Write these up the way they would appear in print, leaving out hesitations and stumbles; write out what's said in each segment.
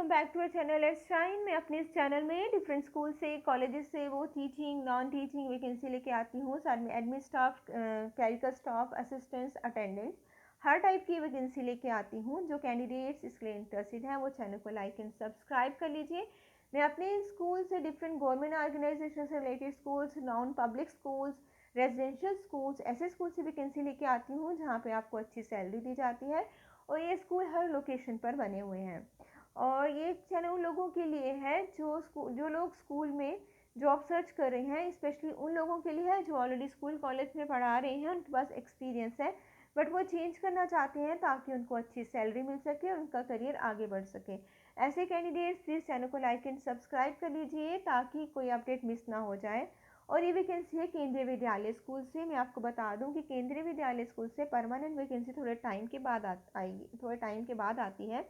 Welcome back to our channel let's shine. मैं अपने इस चैनल में डिफरेंट स्कूल से, कॉलेजेस से वो टीचिंग नॉन टीचिंग वैकेंसी लेके आती हूँ। साथ में admin staff, clerical staff, assistants, attendants, हर टाइप की वैकेंसी लेके आती हूँ। जो कैंडिडेट्स इसके लिए इंटरेस्टेड हैं वो चैनल को लाइक एंड सब्सक्राइब कर लीजिए। मैं अपने स्कूल से डिफरेंट गवर्नमेंट ऑर्गेनाइजेशन से related schools, non public schools, residential schools, ऐसे स्कूल से वैकेंसी लेके आती हूँ जहाँ पे आपको अच्छी सैलरी दी जाती है और ये स्कूल हर लोकेशन पर बने हुए हैं। और ये चैनल उन लोगों के लिए है जो लोग स्कूल में जॉब सर्च कर रहे हैं, स्पेशली उन लोगों के लिए है जो ऑलरेडी स्कूल कॉलेज में पढ़ा रहे हैं, उनके पास एक्सपीरियंस है बट वो चेंज करना चाहते हैं ताकि उनको अच्छी सैलरी मिल सके और उनका करियर आगे बढ़ सके। ऐसे कैंडिडेट्स प्लीज़ चैनल को लाइक एंड सब्सक्राइब कर लीजिए ताकि कोई अपडेट मिस ना हो जाए। और ये वैकेंसी है केंद्रीय विद्यालय स्कूल से। मैं आपको बता दूं कि केंद्रीय विद्यालय स्कूल से परमानेंट वैकेंसी थोड़े टाइम के बाद आएगी, थोड़े टाइम के बाद आती है।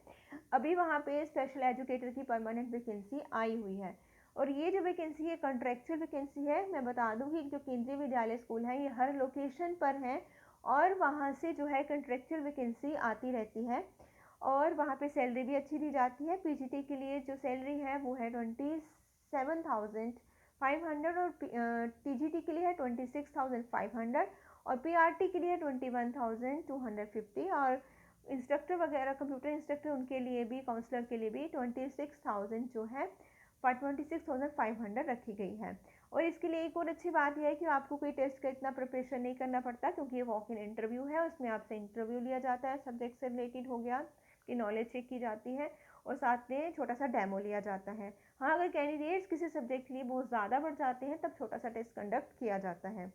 अभी वहाँ पे स्पेशल एजुकेटर की परमानेंट वैकेंसी आई हुई है और ये जो वैकेंसी है कॉन्ट्रेक्चुअल वैकेंसी है। मैं बता दूँ कि जो केंद्रीय विद्यालय स्कूल है ये हर लोकेशन पर है और वहाँ से जो है कॉन्ट्रेक्चुअल वैकेंसी आती रहती है और वहाँ पे सैलरी भी अच्छी दी जाती है। पीजीटी के लिए जो सैलरी है वो है 27,500 और टीजीटी के लिए है 26,500 और पीआरटी के लिए है 21,250 और इंस्ट्रक्टर वगैरह, कंप्यूटर इंस्ट्रक्टर, उनके लिए भी, काउंसलर के लिए भी 26,000 जो है 26,500 रखी गई है। और इसके लिए एक और अच्छी बात यह है कि आपको कोई टेस्ट का इतना प्रिपरेशन नहीं करना पड़ता क्योंकि ये वॉक इन इंटरव्यू है। उसमें आपसे इंटरव्यू लिया जाता है, सब्जेक्ट से रिलेटेड हो गया की नॉलेज चेक की जाती है और साथ में छोटा सा डेमो लिया जाता है। हाँ, अगर कैंडिडेट्स किसी सब्जेक्ट के लिए बहुत ज़्यादा बढ़ जाते हैं तब छोटा सा टेस्ट कंडक्ट किया जाता है।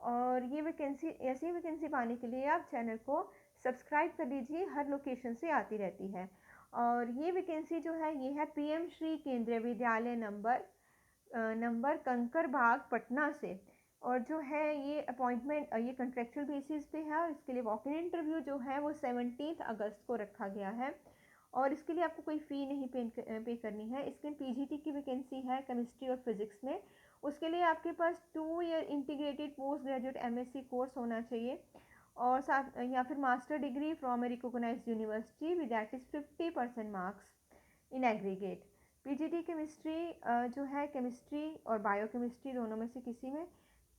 और ये वैकेंसी, ऐसी वैकेंसी पाने के लिए आप चैनल को सब्सक्राइब कर लीजिए, हर लोकेशन से आती रहती है। और ये वैकेंसी जो है ये है पीएम श्री केंद्रीय विद्यालय नंबर कंकर बाग पटना से। और जो है ये अपॉइंटमेंट, ये कॉन्ट्रेक्चुअल बेसिस पे है और इसके लिए वॉक इन इंटरव्यू जो है वो 17 अगस्त को रखा गया है और इसके लिए आपको कोई फ़ी नहीं पे करनी है। इसके पीजीटी की वैकेंसी है केमिस्ट्री और फिजिक्स में। उसके लिए आपके पास 2 year integrated post graduate MSc course होना चाहिए और साथ या फिर master degree from a recognised university with at least 50% marks in aggregate. PGT chemistry जो है केमिस्ट्री और बायोकेमिस्ट्री दोनों में से किसी में,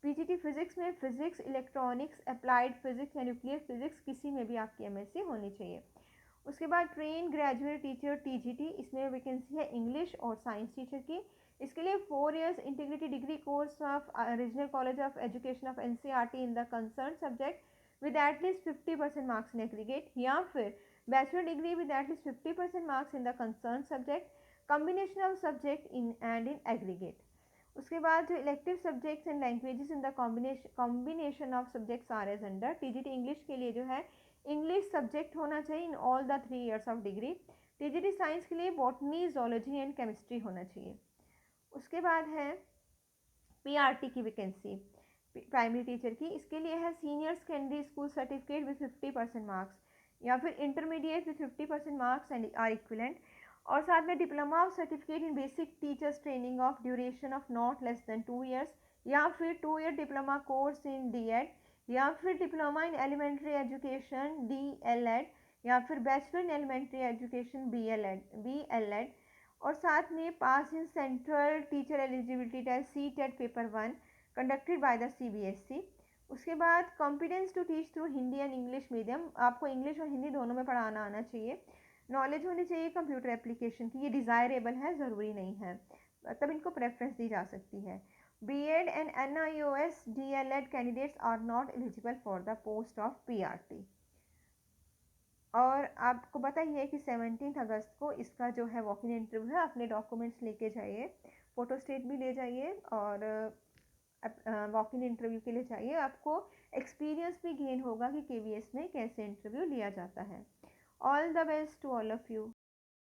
पीजीटी फिजिक्स में फिजिक्स, इलेक्ट्रॉनिक्स, अप्लाइड फिजिक्स या न्यूक्लियर फिजिक्स किसी में भी आपकी एमएससी होनी चाहिए। उसके बाद ट्रेन ग्रेजुएट टीचर टीजीटी, इसमें वैकेंसी है इंग्लिश और साइंस टीचर की। इसके लिए 4 years integrated degree course of regional college of education of NCERT in the concern subject with at least 50% marks in aggregate या फिर bachelor degree with at least 50% marks in the concern subject, combination of subject in aggregate. उसके बाद जो elective subjects and languages in the combination of subjects are as under. TGT English के लिए जो है English subject होना चाहिए in all the 3 years of degree. TGT science के लिए बॉटनी, जोलॉजी एंड केमिस्ट्री होना चाहिए। उसके बाद है पीआरटी की वैकेंसी प्राइमरी टीचर की। इसके लिए है senior secondary school certificate with 50% marks या फिर intermediate with 50% marks and or equivalent और साथ में diploma of certificate in basic teachers training of duration of not less than 2 years या फिर 2 year diploma course in DEd या फिर diploma in elementary education DElEd या फिर bachelor in elementary education BElEd और साथ में pass in central teacher eligibility test CTET paper 1 conducted by the CBSE. उसके बाद competence to teach through Hindi and English medium, आपको इंग्लिश और हिंदी दोनों में पढ़ाना आना चाहिए। नॉलेज होनी चाहिए कंप्यूटर एप्लीकेशन की, ये डिज़ायरेबल है, ज़रूरी नहीं है, तब इनको प्रेफरेंस दी जा सकती है। BEd and NIOS DElEd candidates are not eligible for the post of PRT. और आपको पता ही है कि 17 अगस्त को इसका जो है वॉक इन इंटरव्यू है। अपने डॉक्यूमेंट्स लेके जाइए, फ़ोटो स्टेट भी ले जाइए और वॉक इन इंटरव्यू के लिए जाइए। आपको एक्सपीरियंस भी गेन होगा कि केवीएस में कैसे इंटरव्यू लिया जाता है। All the best to all of you.